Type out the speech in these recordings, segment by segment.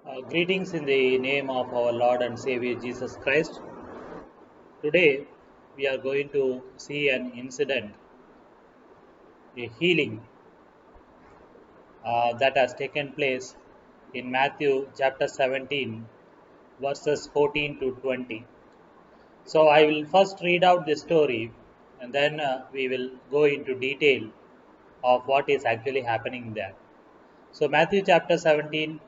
Greetings in the name of our Lord and Savior Jesus Christ. Today we are going to see an incident, a healing that has taken place in Matthew chapter 17, verses 14 to 20. So I will first read out the story and then we will go into detail of what is actually happening there. So, Matthew chapter 17,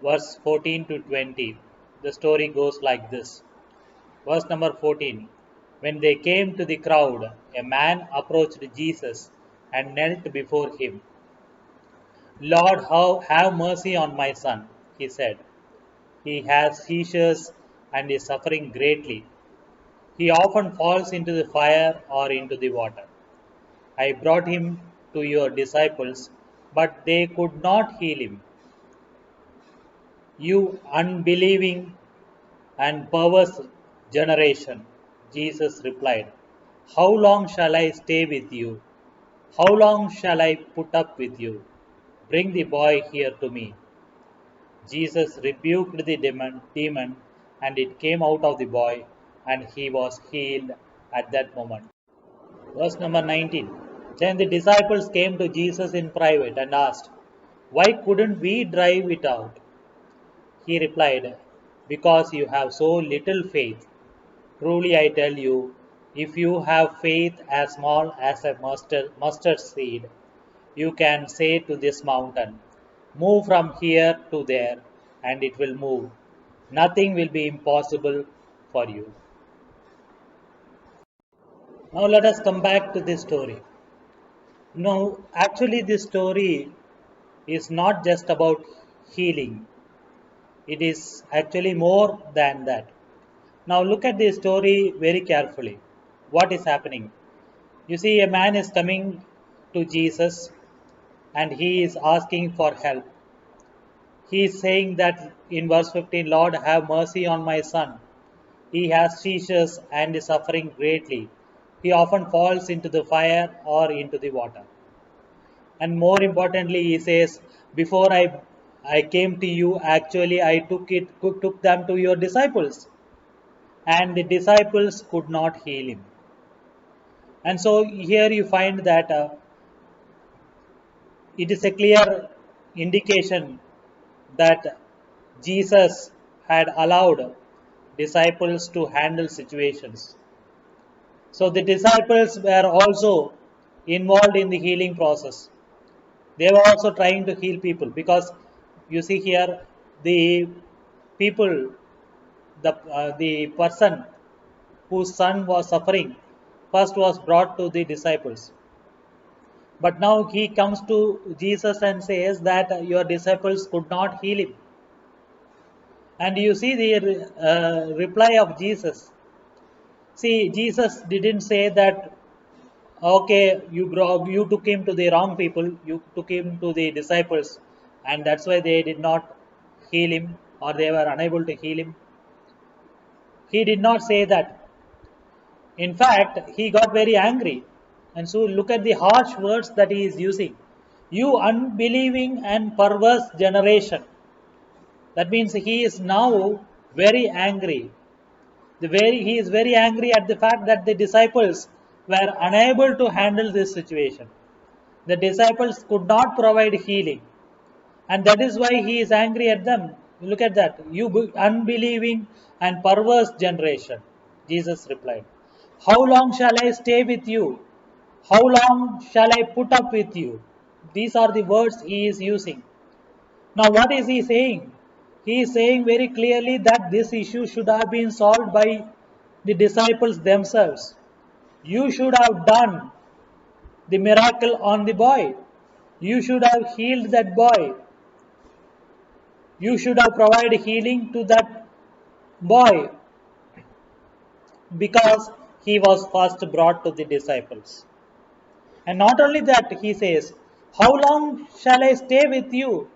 verse 14 to 20, the story goes like this. Verse number 14. When they came to the crowd, a man approached Jesus and knelt before him. Lord, have mercy on my son, he said. He has seizures and is suffering greatly. He often falls into the fire or into the water. I brought him to your disciples, but they could not heal him. You unbelieving and perverse generation, Jesus replied, how long shall I stay with you? How long shall I put up with you? Bring the boy here to me. Jesus rebuked the demon, and it came out of the boy, and he was healed at that moment. Verse number 19. Then the disciples came to Jesus in private and asked, why couldn't we drive it out? He replied, because you have so little faith. Truly I tell you, if you have faith as small as a mustard seed, you can say to this mountain, move from here to there, and it will move. Nothing will be impossible for you. Now let us come back to this story. No, actually, this story is not just about healing, it is actually more than that. Now look at the story very carefully. What is happening? You see, a man is coming to Jesus and he is asking for help. He is saying that in verse 15, Lord, have mercy on my son. He has seizures and is suffering greatly. He often falls into the fire or into the water. And more importantly, he says, before I came to you, actually I took them to your disciples, and the disciples could not heal him. And so here you find that it is a clear indication that Jesus had allowed disciples to handle situations. So the disciples were also involved in the healing process. They were also trying to heal people, because you see here the people, the person whose son was suffering first was brought to the disciples. But now he comes to Jesus and says that your disciples could not heal him. And you see the reply of Jesus. See, Jesus didn't say that, okay, you took him to the wrong people, you took him to the disciples, and that's why they did not heal him or they were unable to heal him. He did not say that. In fact, he got very angry. And so look at the harsh words that he is using. You unbelieving and perverse generation. That means he is now very angry. He is very angry at the fact that the disciples were unable to handle this situation. The disciples could not provide healing. And that is why he is angry at them. Look at that. You unbelieving and perverse generation. Jesus replied, how long shall I stay with you? How long shall I put up with you? These are the words he is using. Now, what is he saying? He is saying very clearly that this issue should have been solved by the disciples themselves. You should have done the miracle on the boy. You should have healed that boy. You should have provided healing to that boy, because he was first brought to the disciples. And not only that, he says, how long shall I stay with you?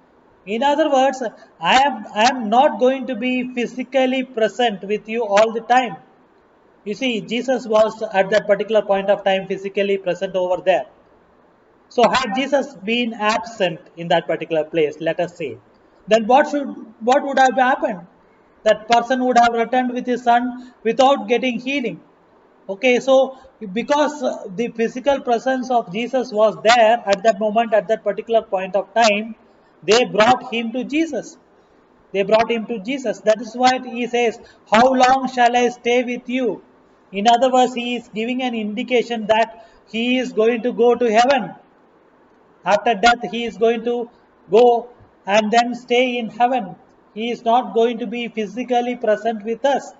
In other words, I am not going to be physically present with you all the time. You see, Jesus was at that particular point of time physically present over there. So had Jesus been absent in that particular place, let us say, then what would have happened? That person would have returned with his son without getting healing. Okay, so because the physical presence of Jesus was there at that moment, at that particular point of time, they brought him to Jesus. They brought him to Jesus. That is why he says, how long shall I stay with you? In other words, he is giving an indication that he is going to go to heaven. After death, he is going to go and then stay in heaven. He is not going to be physically present with us.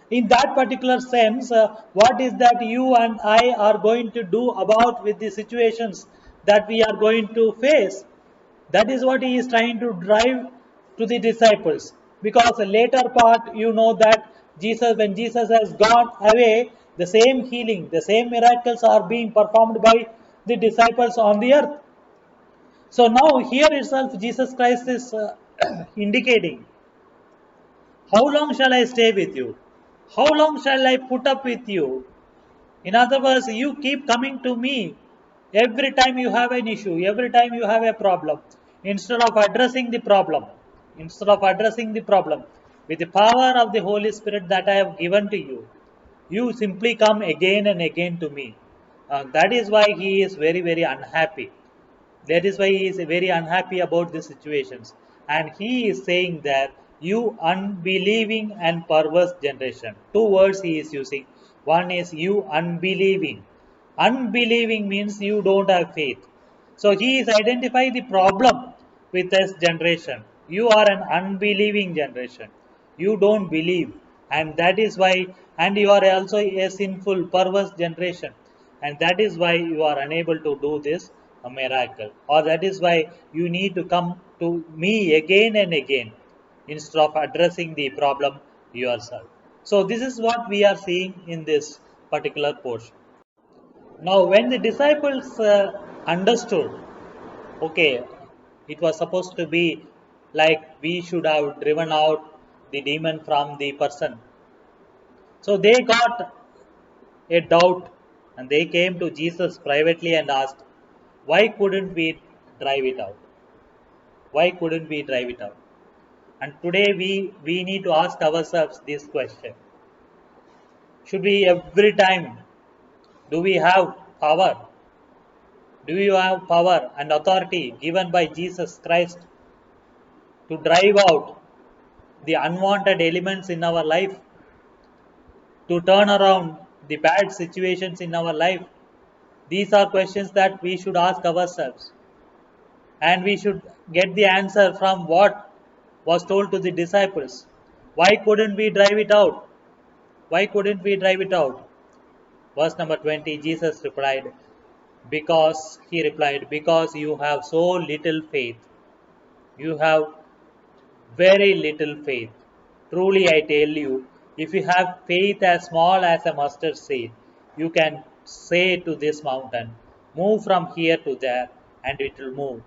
In that particular sense, what is that you and I are going to do about with the situations that we are going to face? That is what he is trying to drive to the disciples. Because the later part, you know that Jesus, when Jesus has gone away, the same healing, the same miracles are being performed by the disciples on the earth. So now here itself, Jesus Christ is indicating, how long shall I stay with you? How long shall I put up with you? In other words, you keep coming to me every time you have an issue, every time you have a problem. Instead of addressing the problem, with the power of the Holy Spirit that I have given to you, you simply come again and again to me. That is why he is very, very unhappy. That is why he is very unhappy about the situations. And he is saying that you unbelieving and perverse generation. Two words he is using. One is you unbelieving. Unbelieving means you don't have faith. So he is identifying the problem with this generation. You are an unbelieving generation. You don't believe. And that is why, and you are also a sinful, perverse generation. And that is why you are unable to do this a miracle. Or that is why you need to come to me again and again instead of addressing the problem yourself. So this is what we are seeing in this particular portion. Now, when the disciples understood, okay, it was supposed to be like we should have driven out the demon from the person. So they got a doubt and they came to Jesus privately and asked, why couldn't we drive it out? Why couldn't we drive it out? And today we need to ask ourselves this question. Should we every time, do we have power? Do you have power and authority given by Jesus Christ to drive out the unwanted elements in our life, to turn around the bad situations in our life? These are questions that we should ask ourselves. And we should get the answer from what was told to the disciples. Why couldn't we drive it out? Why couldn't we drive it out? Verse number 20, Jesus replied, because you have so little faith. You have very little faith. Truly, I tell you, if you have faith as small as a mustard seed, you can say to this mountain, move from here to there, and it will move.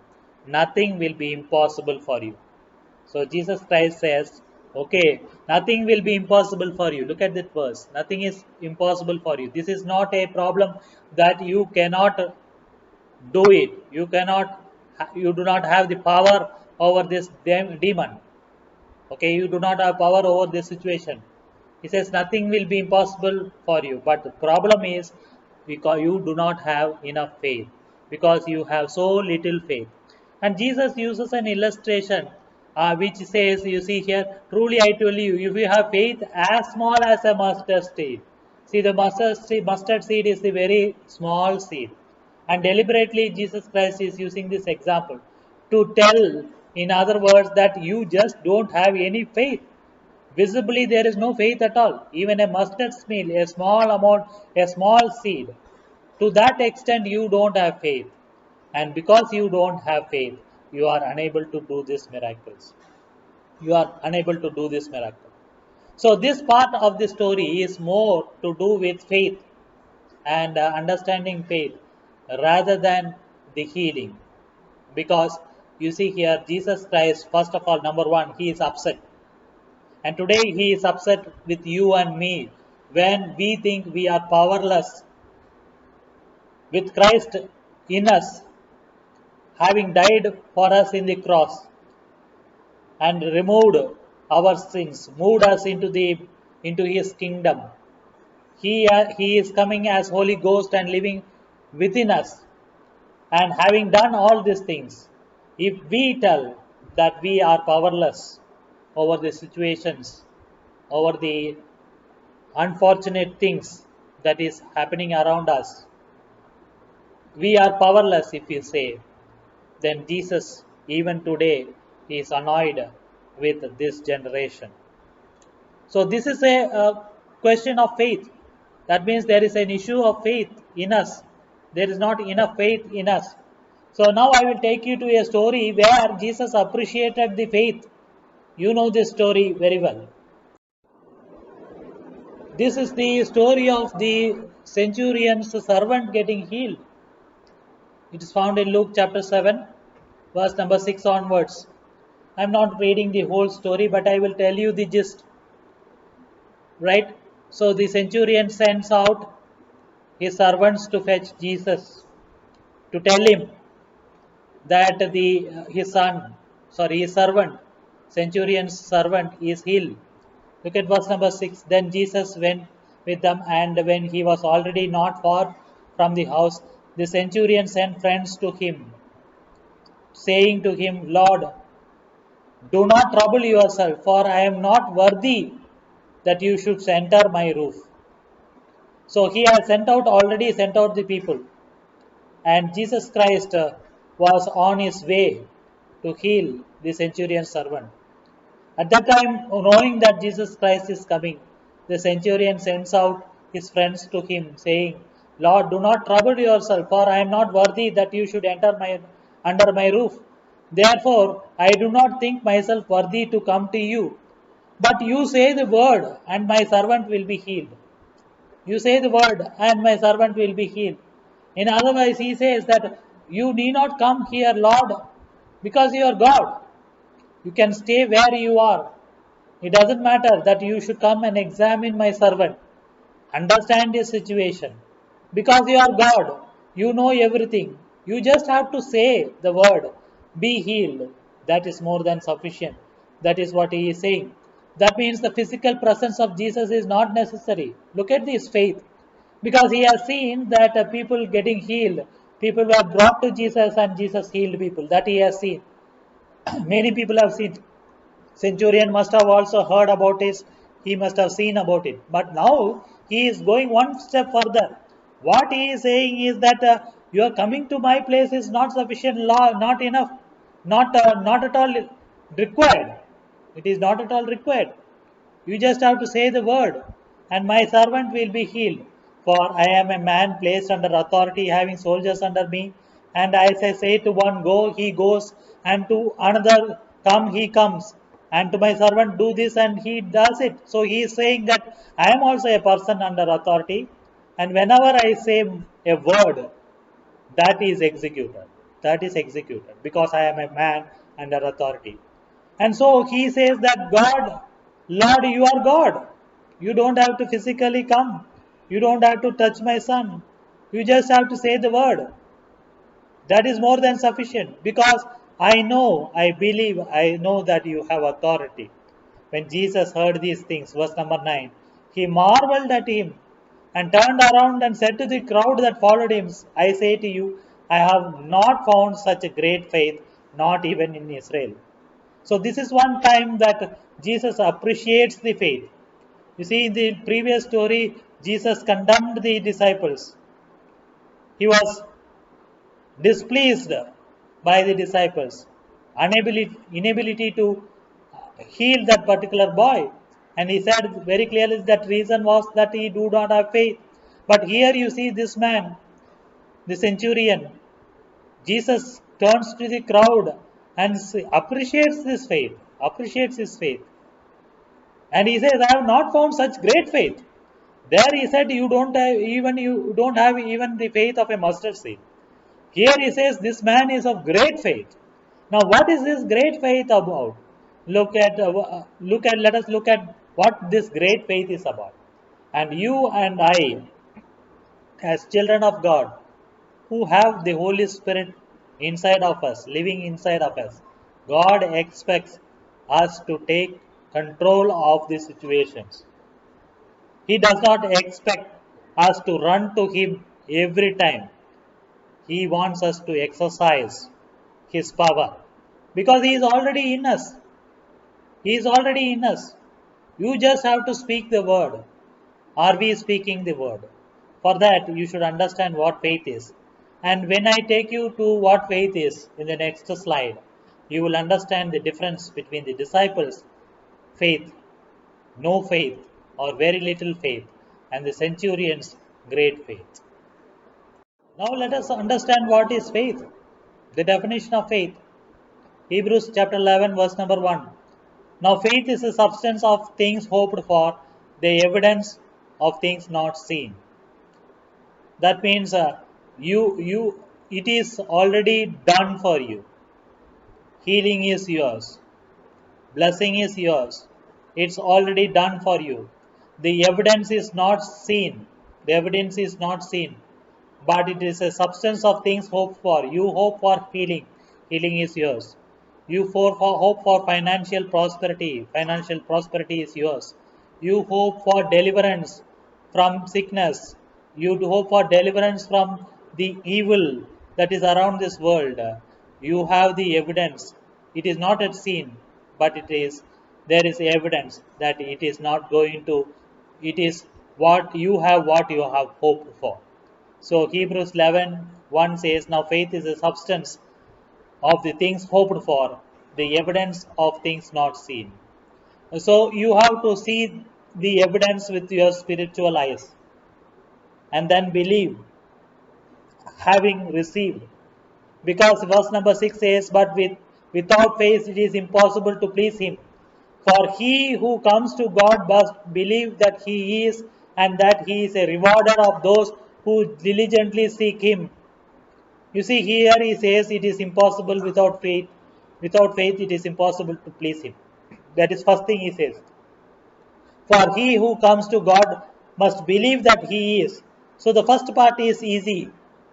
Nothing will be impossible for you. So Jesus Christ says, okay, nothing will be impossible for you. Look at that verse. Nothing is impossible for you. This is not a problem that you cannot do it. You do not have the power over this demon. Okay, you do not have power over this situation. He says nothing will be impossible for you. But the problem is because you do not have enough faith, because you have so little faith. And Jesus uses an illustration which says, you see here, truly I tell you, if you have faith as small as a mustard seed. See, the mustard seed is the very small seed. And deliberately, Jesus Christ is using this example to tell, in other words, that you just don't have any faith. Visibly, there is no faith at all. Even a mustard seed, a small amount, a small seed. To that extent, you don't have faith. And because you don't have faith, you are unable to do these miracles. You are unable to do this miracle. So, this part of the story is more to do with faith and understanding faith rather than the healing. Because you see here, Jesus Christ, first of all, number one, he is upset. And today he is upset with you and me when we think we are powerless with Christ in us, having died for us in the cross. and removed our sins, moved us into His kingdom. He is coming as Holy Ghost and living within us. And having done all these things, if we tell that we are powerless over the situations, over the unfortunate things that is happening around us, we are powerless if we say, then Jesus, even today, is annoyed with this generation. So, this is a question of faith. That means there is an issue of faith in us. There is not enough faith in us. So, now I will take you to a story where Jesus appreciated the faith. You know this story very well. This is the story of the centurion's servant getting healed. It is found in Luke chapter 7, verse number 6 onwards. I am not reading the whole story, but I will tell you the gist. Right? So the centurion sends out his servants to fetch Jesus, to tell him that his servant, centurion's servant is healed. Look at verse number 6. Then Jesus went with them, and when he was already not far from the house, the centurion sent friends to him, saying to him, Lord, do not trouble yourself, for I am not worthy that you should enter my roof. So he has already sent out the people, and Jesus Christ was on his way to heal the centurion's servant. At that time, knowing that Jesus Christ is coming, the centurion sends out his friends to him, saying, Lord, do not trouble yourself, for I am not worthy that you should enter under my roof. Therefore, I do not think myself worthy to come to you. But you say the word, and my servant will be healed. You say the word, and my servant will be healed. In other words, he says that you need not come here, Lord, because you are God. You can stay where you are. It doesn't matter that you should come and examine my servant. Understand his situation. Because you are God, you know everything. You just have to say the word, be healed. That is more than sufficient. That is what he is saying. That means the physical presence of Jesus is not necessary. Look at this faith. Because he has seen that people getting healed, people were brought to Jesus and Jesus healed people. That he has seen. Many people have seen. Centurion must have also heard about it, he must have seen about it. But now he is going one step further. What he is saying is that your coming to my place is not sufficient law, not enough, not at all required. It is not at all required. You just have to say the word, and my servant will be healed. For I am a man placed under authority, having soldiers under me. And as I say to one, go, he goes, and to another, come, he comes. And to my servant, do this, and he does it. So he is saying that I am also a person under authority. And whenever I say a word, that is executed. That is executed because I am a man under authority. And so he says that God, Lord, you are God. You don't have to physically come. You don't have to touch my son. You just have to say the word. That is more than sufficient because I believe, I know that you have authority. When Jesus heard these things, verse number 9, he marveled at him and turned around and said to the crowd that followed him, I say to you, I have not found such a great faith, not even in Israel. So, this is one time that Jesus appreciates the faith. You see, in the previous story, Jesus condemned the disciples. He was displeased by the disciples, inability to heal that particular boy. And he said very clearly that reason was that he do not have faith. But here you see this man, the centurion, Jesus turns to the crowd and appreciates this faith, appreciates his faith. And he says, I have not found such great faith. There he said, you don't have even the faith of a mustard seed. Here he says, this man is of great faith. Now, what is this great faith about? Let us look at what this great faith is about. And you and I, as children of God, who have the Holy Spirit inside of us, living inside of us, God expects us to take control of the situations. He does not expect us to run to Him every time. He wants us to exercise His power because He is already in us. He is already in us. You just have to speak the word. Are we speaking the word? For that, you should understand what faith is. And when I take you to what faith is in the next slide, you will understand the difference between the disciples' faith, no faith, or very little faith, and the centurion's great faith. Now, let us understand what is faith. The definition of faith. Hebrews chapter 11, verse number 1. Now, faith is the substance of things hoped for, the evidence of things not seen. That means it is already done for you. Healing is yours. Blessing is yours. It's already done for you. The evidence is not seen. The evidence is not seen. But it is a substance of things hoped for. You hope for healing. Healing is yours. You hope for financial prosperity. Financial prosperity is yours. You hope for deliverance from sickness. You hope for deliverance from the evil that is around this world. You have the evidence. It is not yet seen, but there is evidence that it is not going to. It is what you have hoped for. So Hebrews 11:1 says, now faith is the substance of the things hoped for, the evidence of things not seen. So you have to see the evidence with your spiritual eyes and then believe, having received. Because verse number 6 says, but without faith it is impossible to please Him. For he who comes to God must believe that He is, and that He is a rewarder of those who diligently seek Him. You see, here he says it is impossible without faith. Without faith, it is impossible to please Him. That is first thing he says. For he who comes to God must believe that He is. So the first part is easy.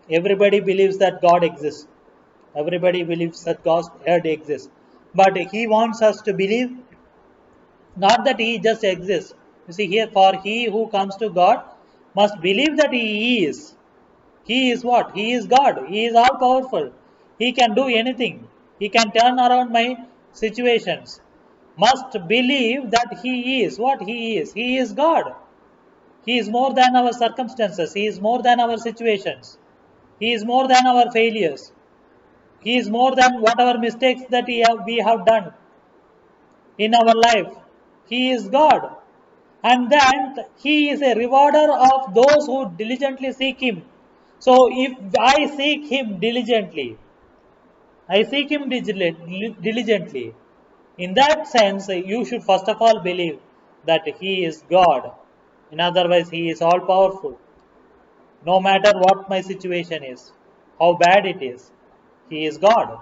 Everybody believes that God exists. Everybody believes that God exists. But He wants us to believe not that He just exists. You see here, for he who comes to God must believe that He is. He is what? He is God. He is all powerful. He can do anything. He can turn around my situations. Must believe that He is what He is. He is God. He is more than our circumstances. He is more than our situations. He is more than our failures. He is more than whatever mistakes that we have done in our life. He is God. And then He is a rewarder of those who diligently seek Him. So if I seek Him diligently, I seek Him diligently. In that sense, you should first of all believe that He is God. In other words, He is all powerful. No matter what my situation is, how bad it is, He is God.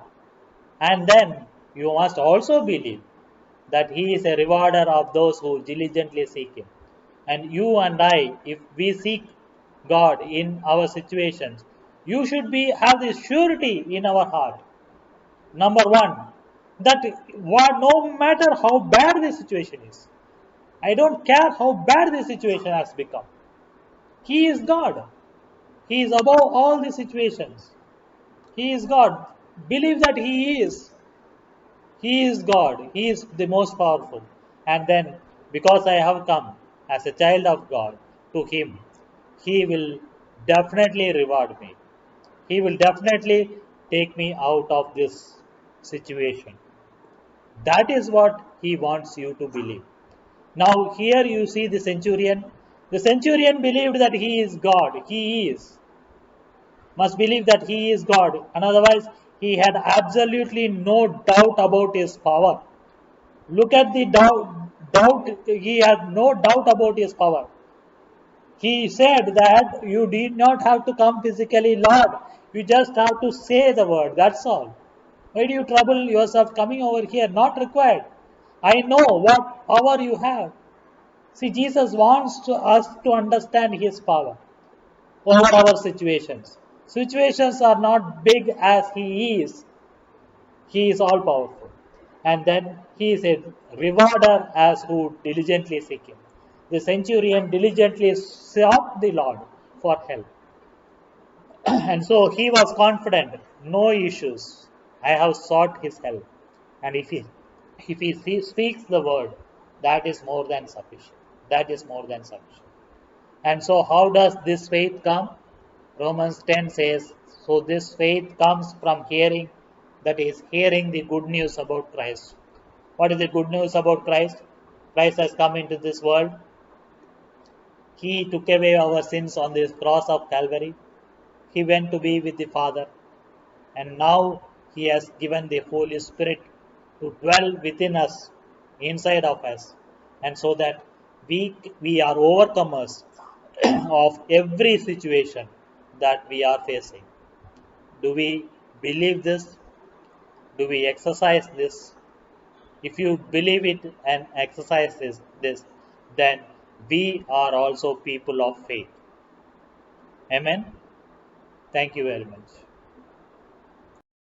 And then you must also believe that He is a rewarder of those who diligently seek Him. And you and I, if we seek God in our situations, you should have this surety in our heart. Number one, that no matter how bad the situation is, I don't care how bad the situation has become, He is God. He is above all the situations. He is God. Believe that He is. He is God. He is the most powerful. And then, because I have come as a child of God to Him, He will definitely reward me. He will definitely take me out of this situation. That is what He wants you to believe. Now, here you see the centurion. The centurion believed that He is God. He is. Must believe that He is God. And otherwise, he had absolutely no doubt about His power. Look at the doubt. He had no doubt about His power. He said that you did not have to come physically, Lord. You just have to say the word. That's all. Why do you trouble yourself coming over here? Not required. I know what power you have. See, Jesus wants us to understand His power over our situations. Situations are not big as He is. He is all powerful. And then he said, rewarder as who diligently seek him. The centurion diligently sought the Lord for help. And so he was confident, no issues. I have sought his help. And if he speaks the word, that is more than sufficient. That is more than sufficient. And so, how does this faith come? Romans 10 says, so this faith comes from hearing, that is, hearing the good news about Christ. What is the good news about Christ? Christ has come into this world. He took away our sins on this cross of Calvary. He went to be with the Father. And now He has given the Holy Spirit to dwell within us, inside of us. And so that we are overcomers of every situation that we are facing. Do we believe this? Do we exercise this? If you believe it and exercise this, then we are also people of faith. Amen. Thank you very much.